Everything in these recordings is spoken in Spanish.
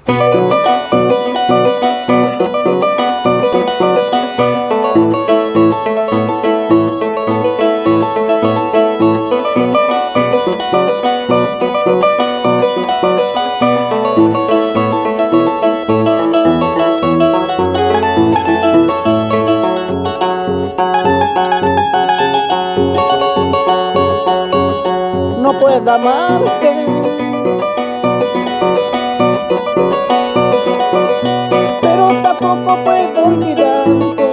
No puedo amarte, pero tampoco puedo olvidarte.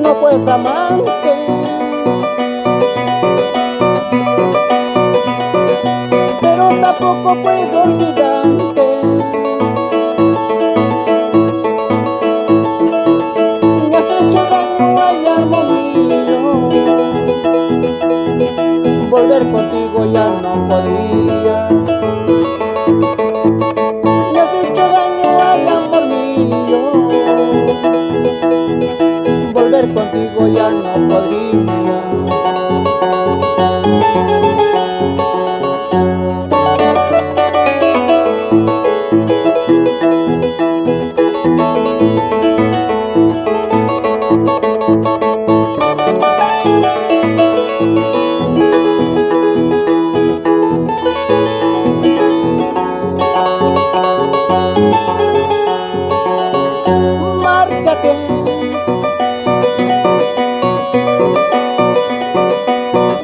No puedo amarte, pero tampoco puedo olvidarte. Me has hecho daño, ay amor mío, volver contigo ya no podría. Me has hecho daño, ay amor mío, volver contigo ya no podría. Márchate,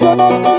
yo no te